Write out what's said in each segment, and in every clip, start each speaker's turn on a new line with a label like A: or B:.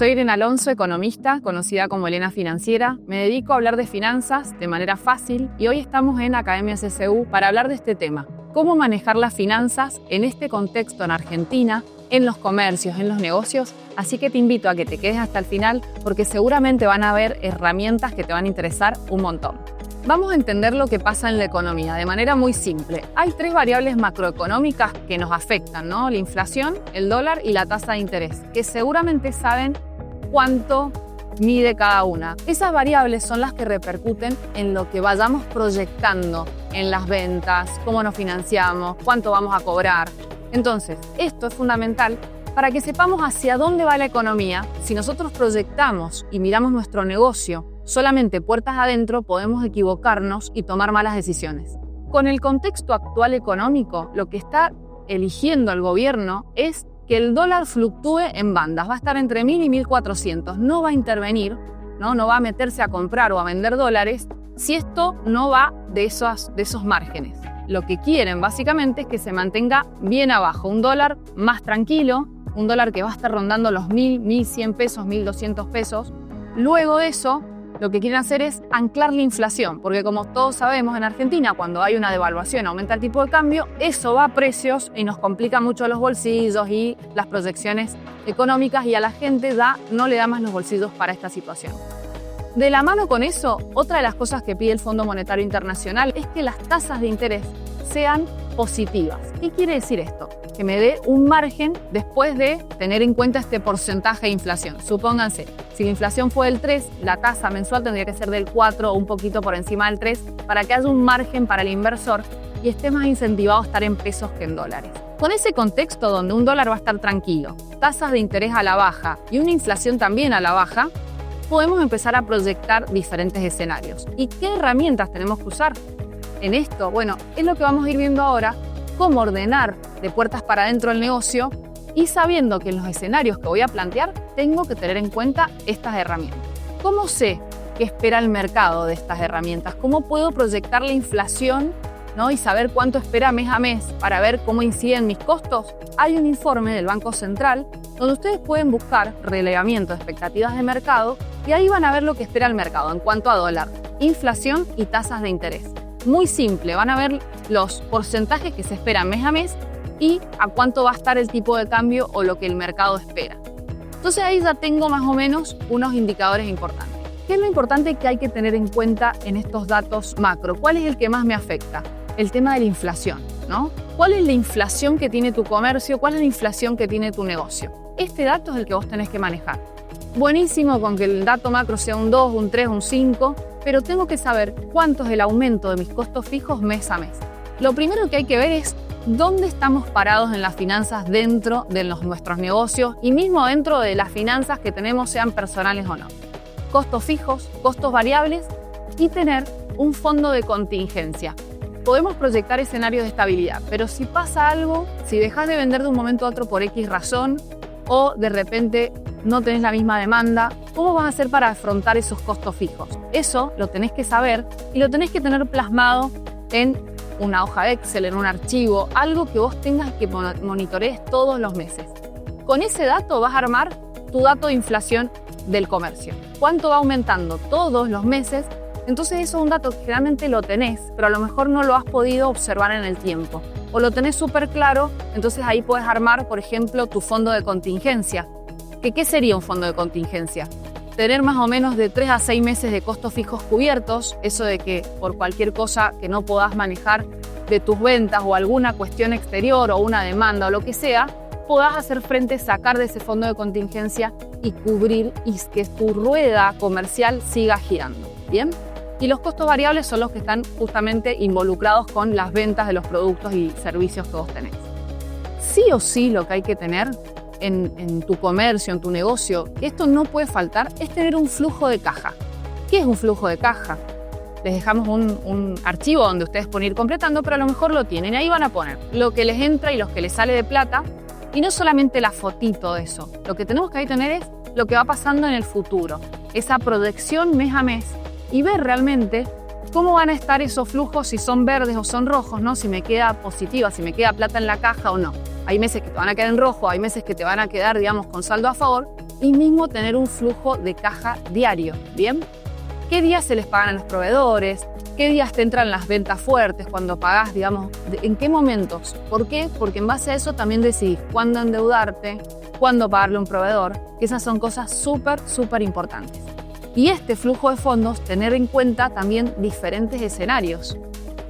A: Soy Irene Alonso, economista, conocida como Elena Financiera. Me dedico a hablar de finanzas de manera fácil y hoy estamos en Academia CCU para hablar de este tema. Cómo manejar las finanzas en este contexto en Argentina, en los comercios, en los negocios. Así que te invito a que te quedes hasta el final porque seguramente van a haber herramientas que te van a interesar un montón. Vamos a entender lo que pasa en la economía de manera muy simple. Hay tres variables macroeconómicas que nos afectan, ¿no? La inflación, el dólar y la tasa de interés, que seguramente saben cuánto mide cada una. Esas variables son las que repercuten en lo que vayamos proyectando en las ventas, cómo nos financiamos, cuánto vamos a cobrar. Entonces, esto es fundamental para que sepamos hacia dónde va la economía. Si nosotros proyectamos y miramos nuestro negocio solamente puertas adentro, podemos equivocarnos y tomar malas decisiones. Con el contexto actual económico, lo que está eligiendo el gobierno es que el dólar fluctúe en bandas. Va a estar entre 1.000 y 1.400. No va a intervenir, no va a meterse a comprar o a vender dólares si esto no va de esos márgenes. Lo que quieren básicamente es que se mantenga bien abajo, un dólar más tranquilo, un dólar que va a estar rondando los 1.000, 1.100 pesos, 1.200 pesos. Luego de eso, lo que quieren hacer es anclar la inflación, porque como todos sabemos en Argentina, cuando hay una devaluación, aumenta el tipo de cambio, eso va a precios y nos complica mucho los bolsillos y las proyecciones económicas y a la gente no le da más los bolsillos para esta situación. De la mano con eso, otra de las cosas que pide el Fondo Monetario Internacional es que las tasas de interés sean positivas. ¿Qué quiere decir esto? Que me dé un margen después de tener en cuenta este porcentaje de inflación. Supónganse, si la inflación fue del 3, la tasa mensual tendría que ser del 4 o un poquito por encima del 3 para que haya un margen para el inversor y esté más incentivado a estar en pesos que en dólares. Con ese contexto donde un dólar va a estar tranquilo, tasas de interés a la baja y una inflación también a la baja, podemos empezar a proyectar diferentes escenarios. ¿Y qué herramientas tenemos que usar en esto? Bueno, es lo que vamos a ir viendo ahora, cómo ordenar de puertas para adentro el negocio y sabiendo que en los escenarios que voy a plantear tengo que tener en cuenta estas herramientas. ¿Cómo sé qué espera el mercado de estas herramientas? ¿Cómo puedo proyectar la inflación, y saber cuánto espera mes a mes para ver cómo inciden mis costos? Hay un informe del Banco Central donde ustedes pueden buscar relevamiento de expectativas de mercado y ahí van a ver lo que espera el mercado en cuanto a dólar, inflación y tasas de interés. Muy simple, van a ver los porcentajes que se esperan mes a mes y a cuánto va a estar el tipo de cambio o lo que el mercado espera. Entonces ahí ya tengo más o menos unos indicadores importantes. ¿Qué es lo importante que hay que tener en cuenta en estos datos macro? ¿Cuál es el que más me afecta? El tema de la inflación, ¿no? ¿Cuál es la inflación que tiene tu comercio? ¿Cuál es la inflación que tiene tu negocio? Este dato es el que vos tenés que manejar. Buenísimo con que el dato macro sea un 2, un 3, un 5, pero tengo que saber cuánto es el aumento de mis costos fijos mes a mes. Lo primero que hay que ver es dónde estamos parados en las finanzas dentro de nuestros negocios y mismo dentro de las finanzas que tenemos, sean personales o no. Costos fijos, costos variables y tener un fondo de contingencia. Podemos proyectar escenarios de estabilidad, pero si pasa algo, si dejas de vender de un momento a otro por X razón o de repente no tenés la misma demanda, ¿cómo vas a hacer para afrontar esos costos fijos? Eso lo tenés que saber y lo tenés que tener plasmado en una hoja de Excel, en un archivo, algo que vos tengas que monitorees todos los meses. Con ese dato vas a armar tu dato de inflación del comercio. ¿Cuánto va aumentando todos los meses? Entonces eso es un dato que generalmente lo tenés, pero a lo mejor no lo has podido observar en el tiempo. O lo tenés súper claro, entonces ahí puedes armar, por ejemplo, tu fondo de contingencia. ¿Qué sería un fondo de contingencia? Tener más o menos de 3 a 6 meses de costos fijos cubiertos, eso de que por cualquier cosa que no podás manejar de tus ventas o alguna cuestión exterior o una demanda o lo que sea, podás hacer frente, sacar de ese fondo de contingencia y cubrir y que tu rueda comercial siga girando. ¿Bien? Y los costos variables son los que están justamente involucrados con las ventas de los productos y servicios que vos tenés. Sí o sí lo que hay que tener en tu comercio, en tu negocio, que esto no puede faltar, es tener un flujo de caja. ¿Qué es un flujo de caja? Les dejamos un archivo donde ustedes pueden ir completando, pero a lo mejor lo tienen. Y ahí van a poner lo que les entra y lo que les sale de plata. Y no solamente la fotito de eso. Lo que tenemos que ahí tener es lo que va pasando en el futuro. Esa proyección mes a mes. Y ver realmente cómo van a estar esos flujos, si son verdes o son rojos, ¿no? Si me queda positiva, si me queda plata en la caja o no. Hay meses que te van a quedar en rojo, hay meses que te van a quedar, digamos, con saldo a favor. y mismo tener un flujo de caja diario, ¿bien? ¿Qué días se les pagan a los proveedores? ¿Qué días te entran las ventas fuertes cuando pagás, digamos? ¿En qué momentos? ¿Por qué? Porque en base a eso también decidís cuándo endeudarte, cuándo pagarle a un proveedor, que esas son cosas súper importantes. Y este flujo de fondos, tener en cuenta también diferentes escenarios.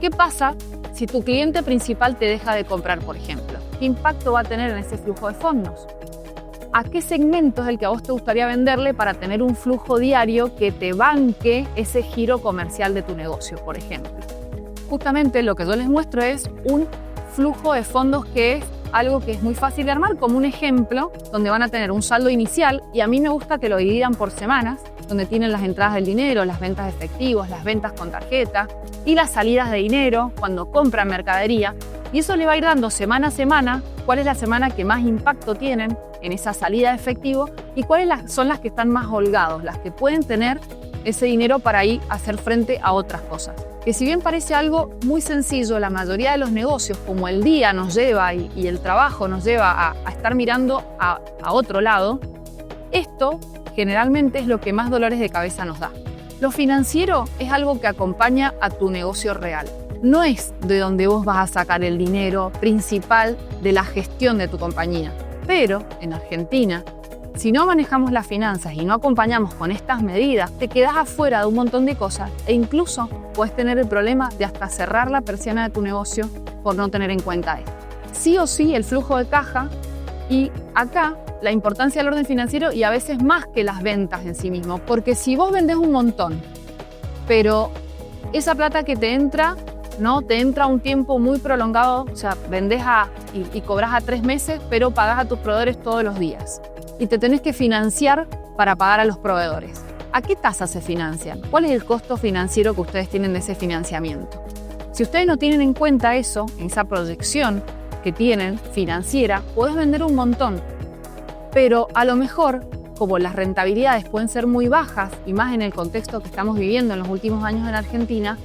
A: ¿Qué pasa si tu cliente principal te deja de comprar, por ejemplo? ¿Qué impacto va a tener en ese flujo de fondos? ¿A qué segmento es el que a vos te gustaría venderle para tener un flujo diario que te banque ese giro comercial de tu negocio, por ejemplo? Justamente lo que yo les muestro es un flujo de fondos que es algo que es muy fácil de armar, como un ejemplo donde van a tener un saldo inicial, y a mí me gusta que lo dividan por semanas, donde tienen las entradas del dinero, las ventas de efectivos, las ventas con tarjeta y las salidas de dinero cuando compran mercadería. Y eso le va a ir dando semana a semana cuál es la semana que más impacto tienen en esa salida de efectivo y cuáles son las que están más holgados, las que pueden tener ese dinero para ir a hacer frente a otras cosas. Que si bien parece algo muy sencillo, la mayoría de los negocios, como el día nos lleva y el trabajo nos lleva a estar mirando a otro lado, esto generalmente es lo que más dolores de cabeza nos da. Lo financiero es algo que acompaña a tu negocio real. No es de donde vos vas a sacar el dinero principal de la gestión de tu compañía. Pero en Argentina, si no manejamos las finanzas y no acompañamos con estas medidas, te quedás afuera de un montón de cosas e incluso puedes tener el problema de hasta cerrar la persiana de tu negocio por no tener en cuenta esto. Sí o sí el flujo de caja, y acá la importancia del orden financiero, y a veces más que las ventas en sí mismo, porque si vos vendés un montón, pero esa plata que te entra un tiempo muy prolongado, o sea, vendés y cobras a 3 meses, pero pagás a tus proveedores todos los días. Y te tenés que financiar para pagar a los proveedores. ¿A qué tasa se financian? ¿Cuál es el costo financiero que ustedes tienen de ese financiamiento? Si ustedes no tienen en cuenta eso, esa proyección que tienen financiera, podés vender un montón. Pero a lo mejor, como las rentabilidades pueden ser muy bajas, y más en el contexto que estamos viviendo en los últimos años en Argentina,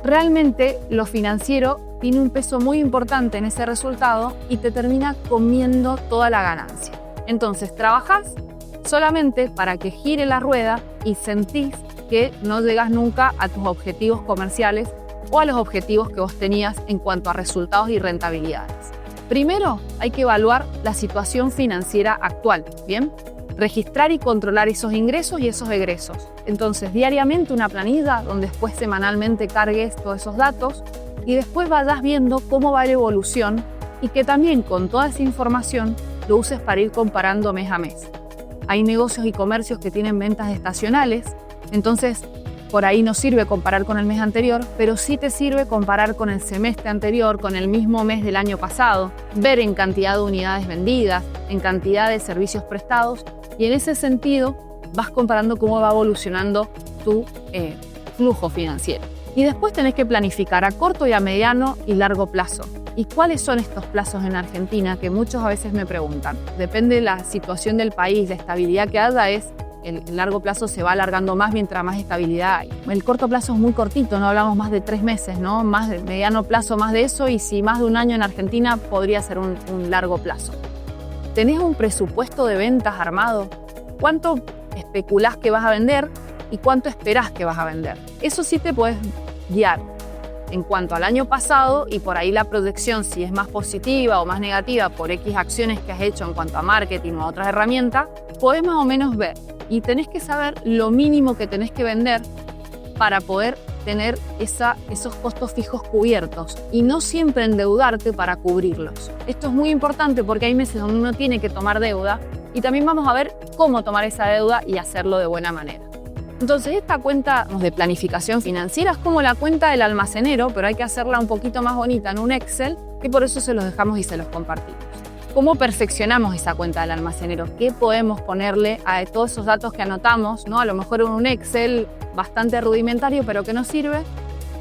A: realmente lo financiero tiene un peso muy importante en ese resultado y te termina comiendo toda la ganancia. Entonces trabajás solamente para que gire la rueda y sentís que no llegas nunca a tus objetivos comerciales o a los objetivos que vos tenías en cuanto a resultados y rentabilidades. Primero hay que evaluar la situación financiera actual, ¿bien? Registrar y controlar esos ingresos y esos egresos. Entonces, diariamente una planilla donde después semanalmente cargues todos esos datos y después vayas viendo cómo va la evolución y que también con toda esa información lo uses para ir comparando mes a mes. Hay negocios y comercios que tienen ventas estacionales, entonces por ahí no sirve comparar con el mes anterior, pero sí te sirve comparar con el semestre anterior, con el mismo mes del año pasado, ver en cantidad de unidades vendidas, en cantidad de servicios prestados, y en ese sentido vas comparando cómo va evolucionando tu flujo financiero. Y después tenés que planificar a corto y a mediano y largo plazo. ¿Y cuáles son estos plazos en Argentina? Que muchos a veces me preguntan. Depende de la situación del país, la estabilidad que haya el largo plazo se va alargando más mientras más estabilidad hay. El corto plazo es muy cortito, no hablamos más de 3 meses, ¿no? Más de mediano plazo, más de eso, y si más de un año en Argentina podría ser un largo plazo. ¿Tenés un presupuesto de ventas armado? ¿Cuánto especulás que vas a vender y cuánto esperás que vas a vender? Eso sí te puedes guiar en cuanto al año pasado, y por ahí la proyección, si es más positiva o más negativa por X acciones que has hecho en cuanto a marketing o a otras herramientas, podés más o menos ver. Y tenés que saber lo mínimo que tenés que vender para poder tener esos costos fijos cubiertos y no siempre endeudarte para cubrirlos. Esto es muy importante porque hay meses donde uno tiene que tomar deuda, y también vamos a ver cómo tomar esa deuda y hacerlo de buena manera. Entonces, esta cuenta de planificación financiera es como la cuenta del almacenero, pero hay que hacerla un poquito más bonita en un Excel, que por eso se los dejamos y se los compartimos. ¿Cómo perfeccionamos esa cuenta del almacenero? ¿Qué podemos ponerle a todos esos datos que anotamos, ¿no? A lo mejor en un Excel bastante rudimentario, pero que nos sirve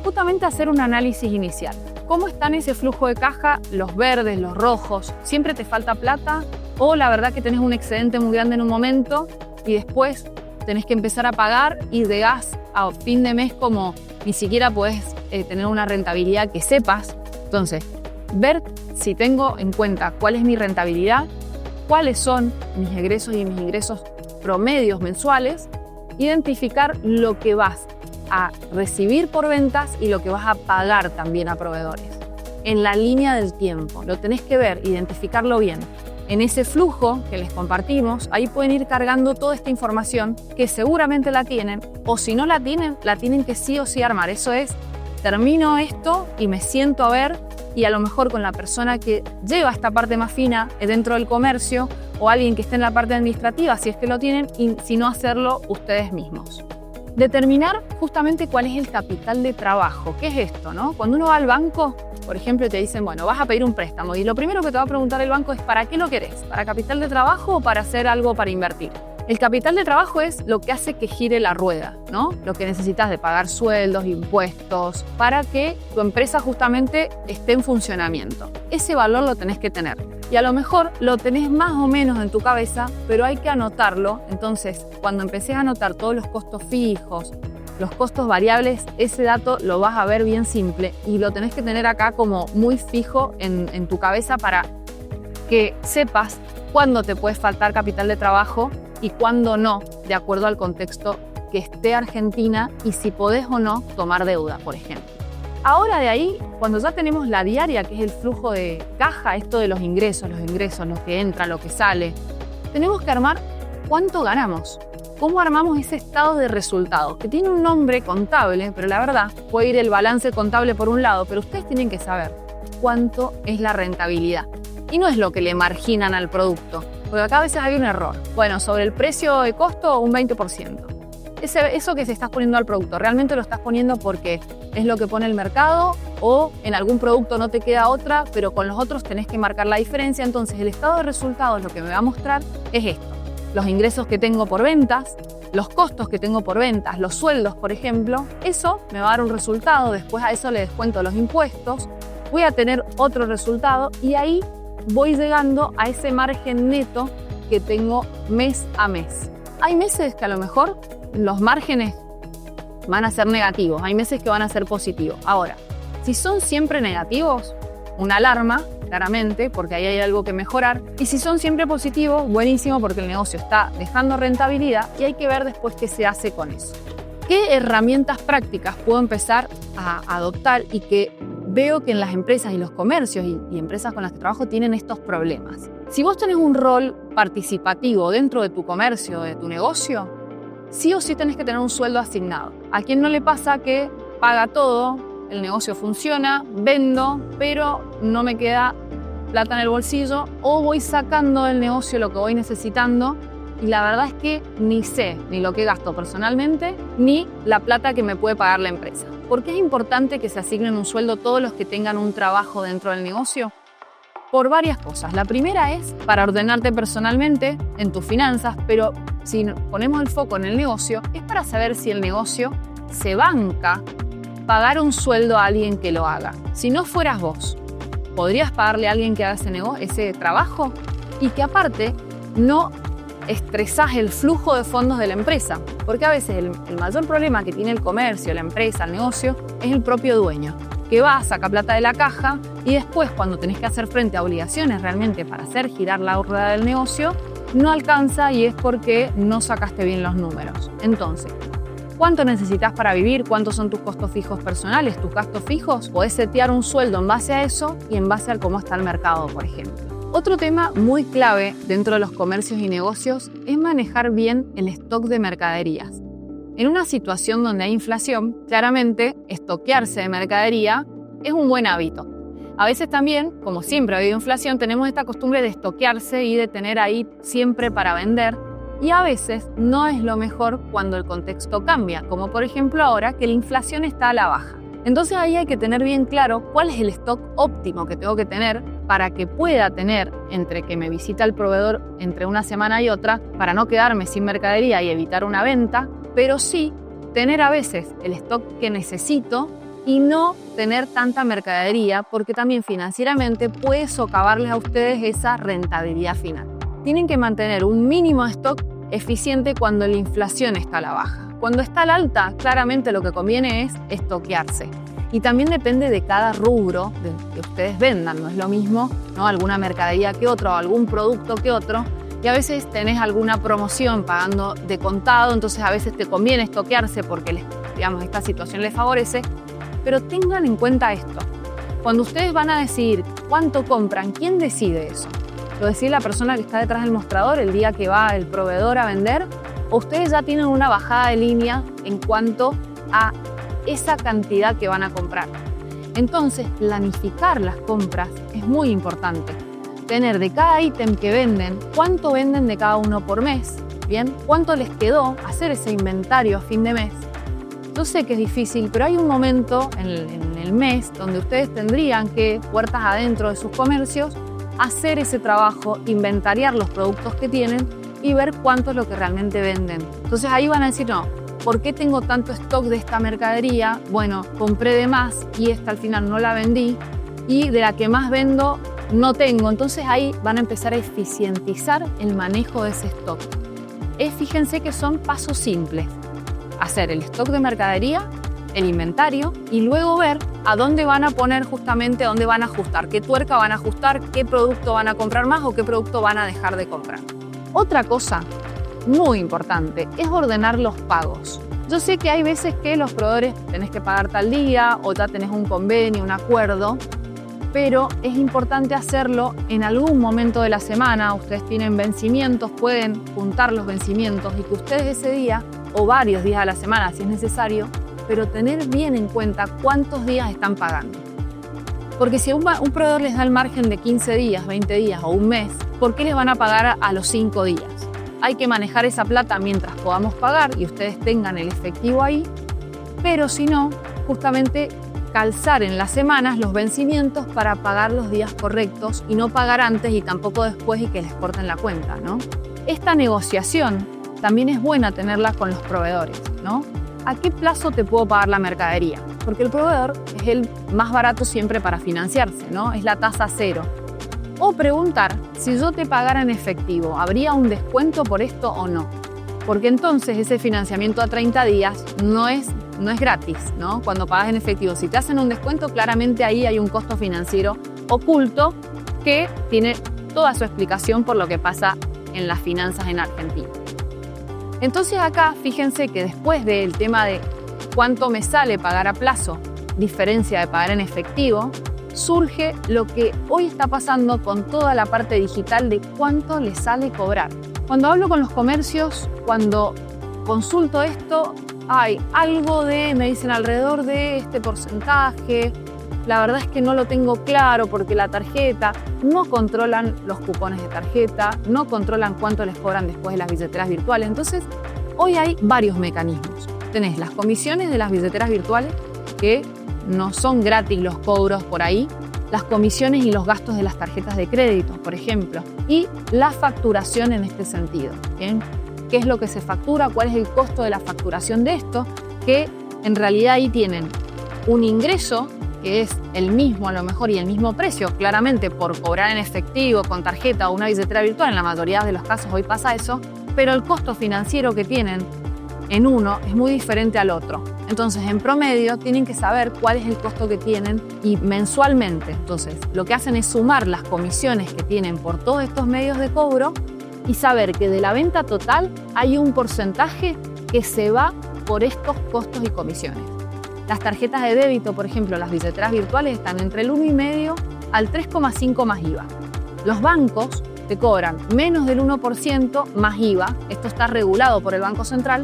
A: justamente hacer un análisis inicial. ¿Cómo está en ese flujo de caja los verdes, los rojos? ¿Siempre te falta plata? ¿O la verdad que tenés un excedente muy grande en un momento y después tenés que empezar a pagar y llegás a fin de mes como ni siquiera podés tener una rentabilidad que sepas? Entonces, ver si tengo en cuenta cuál es mi rentabilidad, cuáles son mis egresos y mis ingresos promedios mensuales, identificar lo que vas a recibir por ventas y lo que vas a pagar también a proveedores. En la línea del tiempo, lo tenés que ver, identificarlo bien. En ese flujo que les compartimos, ahí pueden ir cargando toda esta información que seguramente la tienen, o si no la tienen que sí o sí armar. Eso es, termino esto y me siento a ver, y a lo mejor con la persona que lleva esta parte más fina dentro del comercio o alguien que esté en la parte administrativa, si es que lo tienen, y si no, hacerlo ustedes mismos. Determinar justamente cuál es el capital de trabajo. ¿Qué es esto, no? Cuando uno va al banco, por ejemplo, te dicen, bueno, vas a pedir un préstamo y lo primero que te va a preguntar el banco es ¿para qué lo querés? ¿Para capital de trabajo o para hacer algo para invertir? El capital de trabajo es lo que hace que gire la rueda, ¿no? Lo que necesitas de pagar sueldos, impuestos, para que tu empresa justamente esté en funcionamiento. Ese valor lo tenés que tener. Y a lo mejor lo tenés más o menos en tu cabeza, pero hay que anotarlo. Entonces, cuando empecés a anotar todos los costos fijos, los costos variables, ese dato lo vas a ver bien simple y lo tenés que tener acá como muy fijo en tu cabeza para que sepas cuándo te puede faltar capital de trabajo y cuándo no, de acuerdo al contexto que esté Argentina y si podés o no tomar deuda, por ejemplo. Ahora de ahí, cuando ya tenemos la diaria, que es el flujo de caja, esto de los ingresos, lo que entra, lo que sale, tenemos que armar cuánto ganamos. ¿Cómo armamos ese estado de resultados? Que tiene un nombre contable, pero la verdad puede ir el balance contable por un lado, pero ustedes tienen que saber cuánto es la rentabilidad. Y no es lo que le marginan al producto, porque acá a veces hay un error. Bueno, sobre el precio de costo, un 20%. Eso que se estás poniendo al producto, ¿realmente lo estás poniendo porque es lo que pone el mercado o en algún producto no te queda otra, pero con los otros tenés que marcar la diferencia? Entonces el estado de resultados lo que me va a mostrar es esto. Los ingresos que tengo por ventas, los costos que tengo por ventas, los sueldos, por ejemplo, eso me va a dar un resultado. Después a eso le descuento los impuestos, voy a tener otro resultado y ahí voy llegando a ese margen neto que tengo mes a mes. Hay meses que a lo mejor los márgenes van a ser negativos, hay meses que van a ser positivos. Ahora, si son siempre negativos, una alarma, claramente, porque ahí hay algo que mejorar. Y si son siempre positivos, buenísimo, porque el negocio está dejando rentabilidad y hay que ver después qué se hace con eso. ¿Qué herramientas prácticas puedo empezar a adoptar y que veo que en las empresas y los comercios y empresas con las que trabajo tienen estos problemas? Si vos tenés un rol participativo dentro de tu comercio, de tu negocio, sí o sí tenés que tener un sueldo asignado. ¿A quién no le pasa que paga todo? El negocio funciona, vendo, pero no me queda plata en el bolsillo o voy sacando del negocio lo que voy necesitando y la verdad es que ni sé ni lo que gasto personalmente ni la plata que me puede pagar la empresa. ¿Por qué es importante que se asignen un sueldo todos los que tengan un trabajo dentro del negocio? Por varias cosas. La primera es para ordenarte personalmente en tus finanzas, pero si ponemos el foco en el negocio, es para saber si el negocio se banca pagar un sueldo a alguien que lo haga. Si no fueras vos, ¿podrías pagarle a alguien que haga ese trabajo? Y que aparte no estresás el flujo de fondos de la empresa. Porque a veces el mayor problema que tiene el comercio, la empresa, el negocio, es el propio dueño, que va, saca plata de la caja y después cuando tenés que hacer frente a obligaciones realmente para hacer girar la rueda del negocio, no alcanza y es porque no sacaste bien los números. Entonces, ¿cuánto necesitas para vivir? ¿Cuántos son tus costos fijos personales, tus gastos fijos? Podés setear un sueldo en base a eso y en base a cómo está el mercado, por ejemplo. Otro tema muy clave dentro de los comercios y negocios es manejar bien el stock de mercaderías. En una situación donde hay inflación, claramente estoquearse de mercadería es un buen hábito. A veces también, como siempre ha habido inflación, tenemos esta costumbre de estoquearse y de tener ahí siempre para vender. Y a veces no es lo mejor cuando el contexto cambia, como por ejemplo ahora que la inflación está a la baja. Entonces ahí hay que tener bien claro cuál es el stock óptimo que tengo que tener para que pueda tener, entre que me visita el proveedor entre una semana y otra, para no quedarme sin mercadería y evitar una venta, pero sí tener a veces el stock que necesito y no tener tanta mercadería, porque también financieramente puede socavarles a ustedes esa rentabilidad final. Tienen que mantener un mínimo de stock eficiente cuando la inflación está a la baja. Cuando está a la alta, claramente lo que conviene es estoquearse. Y también depende de cada rubro que ustedes vendan. No es lo mismo, ¿no?, alguna mercadería que otra o algún producto que otro. Y a veces tenés alguna promoción pagando de contado, entonces a veces te conviene estoquearse porque esta situación les favorece. Pero tengan en cuenta esto. Cuando ustedes van a decidir cuánto compran, ¿quién decide eso? ¿Lo decide la persona que está detrás del mostrador el día que va el proveedor a vender? ¿O ustedes ya tienen una bajada de línea en cuanto a esa cantidad que van a comprar? Entonces, planificar las compras es muy importante. Tener de cada ítem que venden, cuánto venden de cada uno por mes, ¿bien? ¿Cuánto les quedó? Hacer ese inventario a fin de mes. Yo sé que es difícil, pero hay un momento en el mes donde ustedes tendrían que, puertas adentro de sus comercios, hacer ese trabajo, inventariar los productos que tienen y ver cuánto es lo que realmente venden. Entonces ahí van a decir, no, ¿por qué tengo tanto stock de esta mercadería? Bueno, compré de más y esta al final no la vendí y de la que más vendo no tengo. Entonces ahí van a empezar a eficientizar el manejo de ese stock. Fíjense que son pasos simples. Hacer el stock de mercadería, el inventario y luego ver a dónde van a poner justamente, dónde van a ajustar, qué tuerca van a ajustar, qué producto van a comprar más o qué producto van a dejar de comprar. Otra cosa muy importante es ordenar los pagos. Yo sé que hay veces que los proveedores tenés que pagar tal día o ya tenés un convenio, un acuerdo, pero es importante hacerlo en algún momento de la semana. Ustedes tienen vencimientos, pueden juntar los vencimientos y que ustedes ese día o varios días a la semana si es necesario, pero tener bien en cuenta cuántos días están pagando. Porque si un proveedor les da el margen de 15 días, 20 días o un mes, ¿por qué les van a pagar a los 5 días? Hay que manejar esa plata mientras podamos pagar y ustedes tengan el efectivo ahí, pero si no, justamente calzar en las semanas los vencimientos para pagar los días correctos y no pagar antes y tampoco después y que les corten la cuenta, ¿no? Esta negociación también es buena tenerla con los proveedores, ¿no? ¿A qué plazo te puedo pagar la mercadería? Porque el proveedor es el más barato siempre para financiarse, ¿no? Es la tasa cero. O preguntar, si yo te pagara en efectivo, ¿habría un descuento por esto o no? Porque entonces ese financiamiento a 30 días no es gratis, ¿no? Cuando pagas en efectivo, si te hacen un descuento, claramente ahí hay un costo financiero oculto que tiene toda su explicación por lo que pasa en las finanzas en Argentina. Entonces acá fíjense que después del tema de cuánto me sale pagar a plazo, diferencia de pagar en efectivo, surge lo que hoy está pasando con toda la parte digital de cuánto les sale cobrar. Cuando hablo con los comercios, cuando consulto esto, hay algo me dicen alrededor de este porcentaje. La verdad es que no lo tengo claro porque la tarjeta, no controlan los cupones de tarjeta, no controlan cuánto les cobran después de las billeteras virtuales. Entonces, hoy hay varios mecanismos. Tenés las comisiones de las billeteras virtuales, que no son gratis los cobros por ahí, las comisiones y los gastos de las tarjetas de crédito, por ejemplo, y la facturación en este sentido, ¿bien? ¿Qué es lo que se factura? ¿Cuál es el costo de la facturación de esto? Que en realidad ahí tienen un ingreso que es el mismo a lo mejor y el mismo precio, claramente por cobrar en efectivo, con tarjeta o una billetera virtual, en la mayoría de los casos hoy pasa eso, pero el costo financiero que tienen en uno es muy diferente al otro. Entonces, en promedio, tienen que saber cuál es el costo que tienen y mensualmente. Entonces, lo que hacen es sumar las comisiones que tienen por todos estos medios de cobro y saber que de la venta total hay un porcentaje que se va por estos costos y comisiones. Las tarjetas de débito, por ejemplo, las billeteras virtuales, están entre el 1,5 al 3,5 más IVA. Los bancos te cobran menos del 1% más IVA. Esto está regulado por el Banco Central.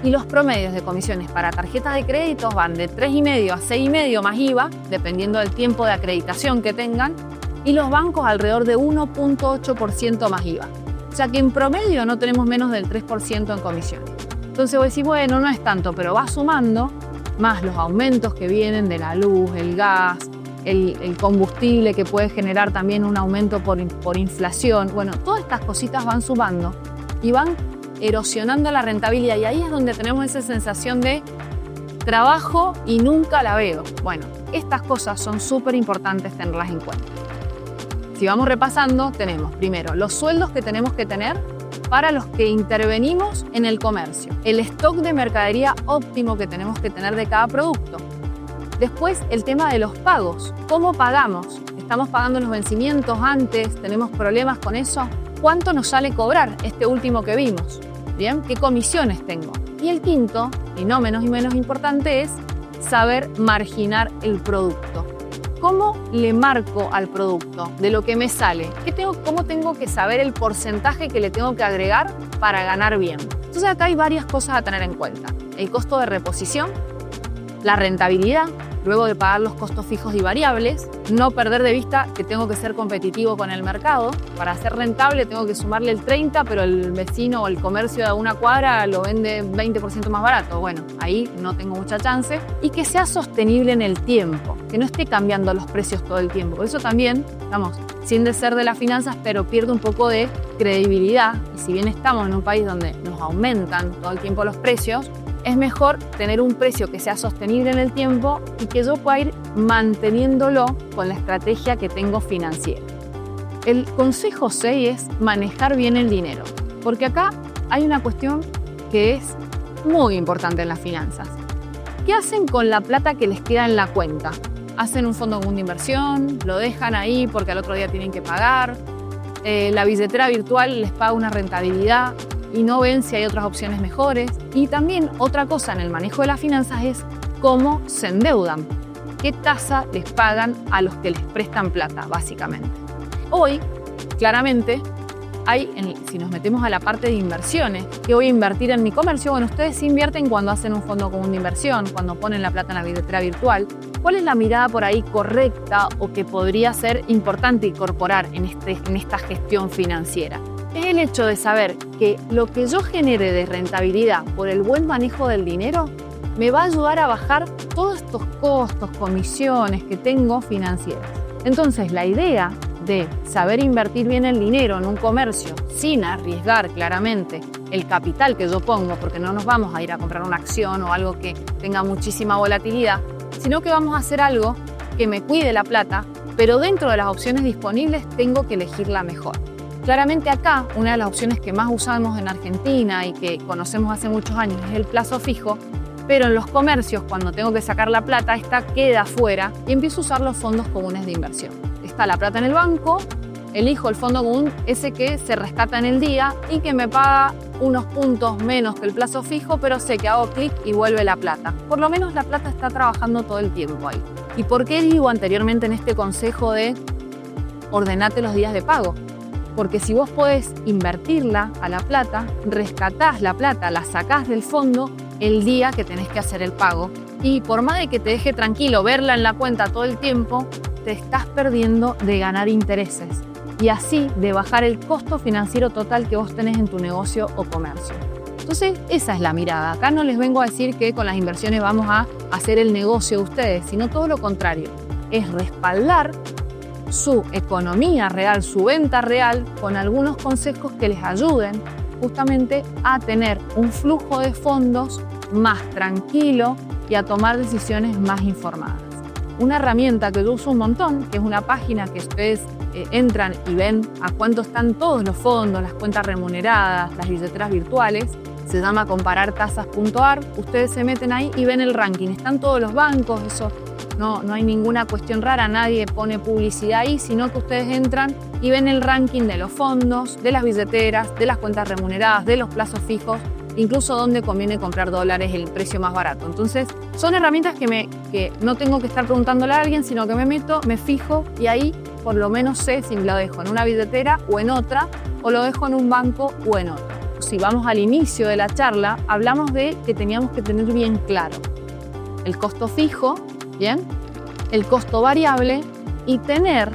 A: Y los promedios de comisiones para tarjetas de crédito van de 3,5 a 6,5 más IVA, dependiendo del tiempo de acreditación que tengan. Y los bancos alrededor de 1,8% más IVA. O sea que en promedio no tenemos menos del 3% en comisiones. Entonces vos decís, bueno, no es tanto, pero va sumando más los aumentos que vienen de la luz, el gas, el combustible que puede generar también un aumento por inflación. Bueno, todas estas cositas van sumando y van erosionando la rentabilidad y ahí es donde tenemos esa sensación de trabajo y nunca la veo. Bueno, estas cosas son súper importantes tenerlas en cuenta. Si vamos repasando, tenemos primero los sueldos que tenemos que tener para los que intervenimos en el comercio, el stock de mercadería óptimo que tenemos que tener de cada producto, Después, el tema de los pagos. ¿Cómo pagamos? ¿Estamos pagando los vencimientos antes? ¿Tenemos problemas con eso? ¿Cuánto nos sale cobrar este último que vimos? ¿Bien? ¿Qué comisiones tengo? Y el quinto, y no menos importante, es saber marginar el producto. ¿Cómo le marco al producto de lo que me sale? ¿Cómo tengo que saber el porcentaje que le tengo que agregar para ganar bien? Entonces acá hay varias cosas a tener en cuenta. El costo de reposición, la rentabilidad, luego de pagar los costos fijos y variables, no perder de vista que tengo que ser competitivo con el mercado. Para ser rentable tengo que sumarle el 30%, pero el vecino o el comercio de una cuadra lo vende 20% más barato. Bueno, ahí no tengo mucha chance. Y que sea sostenible en el tiempo, que no esté cambiando los precios todo el tiempo. Por eso también, sin de ser de las finanzas, pero pierde un poco de credibilidad. Y si bien estamos en un país donde nos aumentan todo el tiempo los precios, es mejor tener un precio que sea sostenible en el tiempo y que yo pueda ir manteniéndolo con la estrategia que tengo financiera. El consejo 6 es manejar bien el dinero, porque acá hay una cuestión que es muy importante en las finanzas. ¿Qué hacen con la plata que les queda en la cuenta? ¿Hacen un fondo común de inversión? ¿Lo dejan ahí porque al otro día tienen que pagar? ¿La billetera virtual les paga una rentabilidad y no ven si hay otras opciones mejores? Y también otra cosa en el manejo de las finanzas es cómo se endeudan, qué tasa les pagan a los que les prestan plata, básicamente. Hoy, claramente, si nos metemos a la parte de inversiones, ¿qué voy a invertir en mi comercio? Bueno, ustedes invierten cuando hacen un fondo común de inversión, cuando ponen la plata en la billetera virtual. ¿Cuál es la mirada por ahí correcta o que podría ser importante incorporar en esta gestión financiera? Es el hecho de saber que lo que yo genere de rentabilidad por el buen manejo del dinero me va a ayudar a bajar todos estos costos, comisiones que tengo financieras. Entonces, la idea de saber invertir bien el dinero en un comercio sin arriesgar claramente el capital que yo pongo, porque no nos vamos a ir a comprar una acción o algo que tenga muchísima volatilidad, sino que vamos a hacer algo que me cuide la plata, pero dentro de las opciones disponibles tengo que elegir la mejor. Claramente acá, una de las opciones que más usamos en Argentina y que conocemos hace muchos años es el plazo fijo, pero en los comercios, cuando tengo que sacar la plata, esta queda fuera y empiezo a usar los fondos comunes de inversión. Está la plata en el banco, elijo el fondo común, ese que se rescata en el día y que me paga unos puntos menos que el plazo fijo, pero sé que hago clic y vuelve la plata. Por lo menos la plata está trabajando todo el tiempo ahí. ¿Y por qué digo anteriormente en este consejo de ordenate los días de pago? Porque si vos podés invertirla a la plata, rescatás la plata, la sacás del fondo el día que tenés que hacer el pago. Y por más de que te deje tranquilo verla en la cuenta todo el tiempo, te estás perdiendo de ganar intereses y así de bajar el costo financiero total que vos tenés en tu negocio o comercio. Entonces, esa es la mirada. Acá no les vengo a decir que con las inversiones vamos a hacer el negocio de ustedes, sino todo lo contrario. Es respaldar su economía real, su venta real, con algunos consejos que les ayuden justamente a tener un flujo de fondos más tranquilo y a tomar decisiones más informadas. Una herramienta que yo uso un montón, que es una página que ustedes entran y ven a cuánto están todos los fondos, las cuentas remuneradas, las billeteras virtuales, se llama comparartasas.ar. Ustedes se meten ahí y ven el ranking. Están todos los bancos, eso no hay ninguna cuestión rara, nadie pone publicidad ahí, sino que ustedes entran y ven el ranking de los fondos, de las billeteras, de las cuentas remuneradas, de los plazos fijos, incluso dónde conviene comprar dólares, el precio más barato. Entonces, son herramientas que no tengo que estar preguntándole a alguien, sino que me meto, me fijo y ahí por lo menos sé si lo dejo en una billetera o en otra, o lo dejo en un banco o en otro. Si vamos al inicio de la charla, hablamos de que teníamos que tener bien claro el costo fijo, ¿bien? El costo variable y tener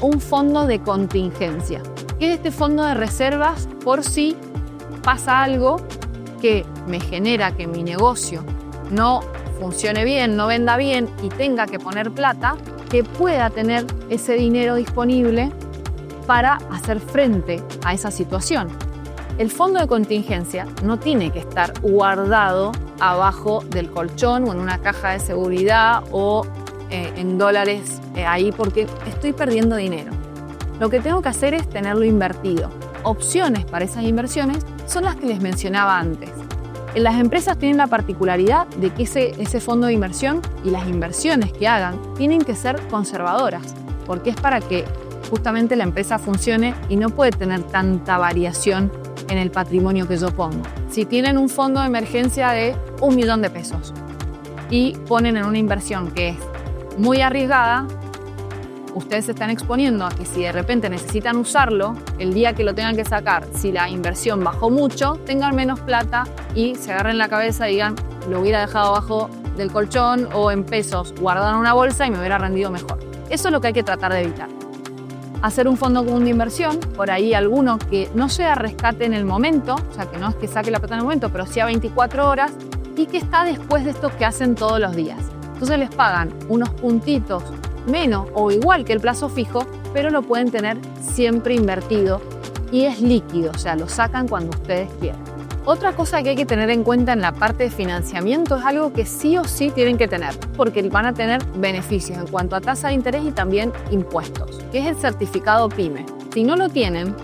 A: un fondo de contingencia, que es este fondo de reservas por si pasa algo que me genera que mi negocio no funcione bien, no venda bien y tenga que poner plata, que pueda tener ese dinero disponible para hacer frente a esa situación. El fondo de contingencia no tiene que estar guardado abajo del colchón o en una caja de seguridad o en dólares ahí porque estoy perdiendo dinero. Lo que tengo que hacer es tenerlo invertido. Opciones para esas inversiones son las que les mencionaba antes. Las empresas tienen la particularidad de que ese fondo de inversión y las inversiones que hagan tienen que ser conservadoras, porque es para que justamente la empresa funcione y no puede tener tanta variación en el patrimonio que yo pongo. Si tienen un fondo de emergencia de 1 millón de pesos y ponen en una inversión que es muy arriesgada, ustedes se están exponiendo a que si de repente necesitan usarlo, el día que lo tengan que sacar, si la inversión bajó mucho, tengan menos plata y se agarren la cabeza y digan, lo hubiera dejado abajo del colchón o en pesos guardado en una bolsa y me hubiera rendido mejor. Eso es lo que hay que tratar de evitar. Hacer un fondo común de inversión, por ahí alguno que no sea rescate en el momento, o sea, que no es que saque la plata en el momento, pero sí a 24 horas y que está después de estos que hacen todos los días. Entonces les pagan unos puntitos menos o igual que el plazo fijo, pero lo pueden tener siempre invertido y es líquido, o sea, lo sacan cuando ustedes quieran. Otra cosa que hay que tener en cuenta en la parte de financiamiento es algo que sí o sí tienen que tener, porque van a tener beneficios en cuanto a tasa de interés y también impuestos, que es el certificado PYME. Si no lo tienen,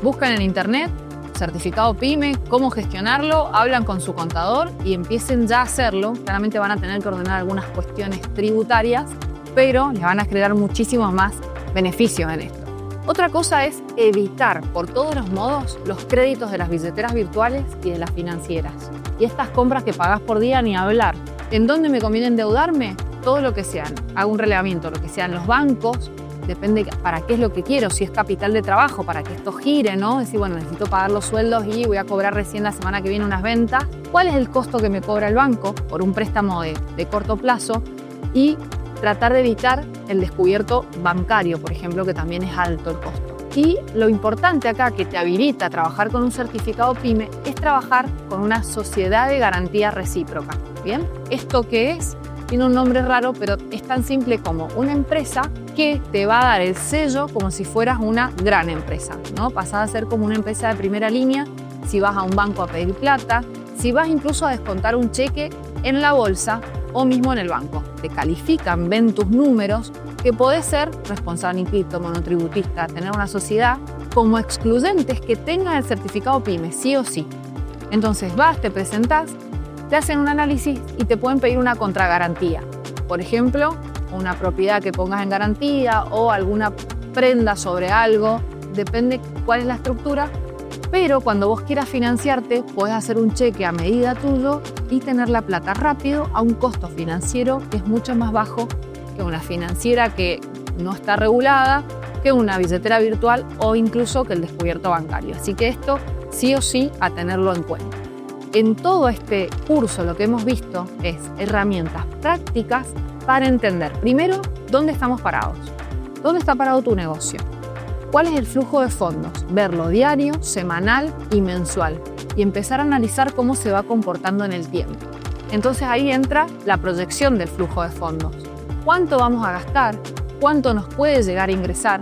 A: buscan en internet certificado PYME, cómo gestionarlo, hablan con su contador y empiecen ya a hacerlo. Claramente van a tener que ordenar algunas cuestiones tributarias, pero les van a generar muchísimos más beneficios en esto. Otra cosa es evitar por todos los modos los créditos de las billeteras virtuales y de las financieras. Y estas compras que pagás por día ni hablar. ¿En dónde me conviene endeudarme? Todo lo que sean. Hago un relevamiento, lo que sean los bancos, depende para qué es lo que quiero, si es capital de trabajo, para que esto gire, ¿no? Es decir, bueno, necesito pagar los sueldos y voy a cobrar recién la semana que viene unas ventas. ¿Cuál es el costo que me cobra el banco por un préstamo de corto plazo? Y tratar de evitar el descubierto bancario, por ejemplo, que también es alto el costo. Y lo importante acá que te habilita a trabajar con un certificado PYME es trabajar con una sociedad de garantía recíproca. ¿Bien? ¿Esto qué es? Tiene un nombre raro, pero es tan simple como una empresa que te va a dar el sello como si fueras una gran empresa, ¿no? Pasás a ser como una empresa de primera línea si vas a un banco a pedir plata, si vas incluso a descontar un cheque en la bolsa o mismo en el banco. Te califican, ven tus números, que podés ser responsable inscrito, monotributista, tener una sociedad como excluyentes que tengan el certificado PYME, sí o sí. Entonces vas, te presentás, te hacen un análisis y te pueden pedir una contragarantía. Por ejemplo, una propiedad que pongas en garantía o alguna prenda sobre algo, depende cuál es la estructura. Pero cuando vos quieras financiarte, podés hacer un cheque a medida tuyo y tener la plata rápido a un costo financiero que es mucho más bajo que una financiera que no está regulada, que una billetera virtual o incluso que el descubierto bancario. Así que esto sí o sí a tenerlo en cuenta. En todo este curso lo que hemos visto es herramientas prácticas para entender, primero, dónde estamos parados, dónde está parado tu negocio. ¿Cuál es el flujo de fondos? Verlo diario, semanal y mensual y empezar a analizar cómo se va comportando en el tiempo. Entonces ahí entra la proyección del flujo de fondos. ¿Cuánto vamos a gastar? ¿Cuánto nos puede llegar a ingresar?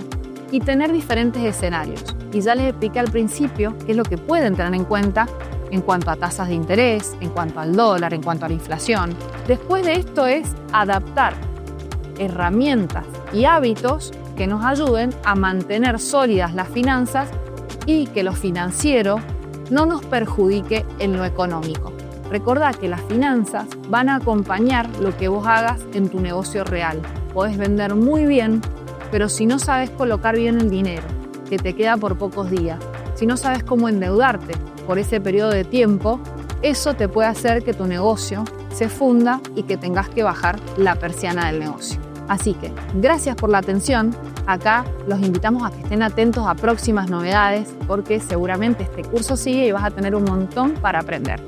A: Y tener diferentes escenarios. Y ya les expliqué al principio qué es lo que pueden tener en cuenta en cuanto a tasas de interés, en cuanto al dólar, en cuanto a la inflación. Después de esto es adaptar herramientas y hábitos que nos ayuden a mantener sólidas las finanzas y que lo financiero no nos perjudique en lo económico. Recordá que las finanzas van a acompañar lo que vos hagas en tu negocio real. Podés vender muy bien, pero si no sabes colocar bien el dinero, que te queda por pocos días, si no sabes cómo endeudarte por ese periodo de tiempo, eso te puede hacer que tu negocio se funda y que tengas que bajar la persiana del negocio. Así que, gracias por la atención. Acá los invitamos a que estén atentos a próximas novedades porque seguramente este curso sigue y vas a tener un montón para aprender.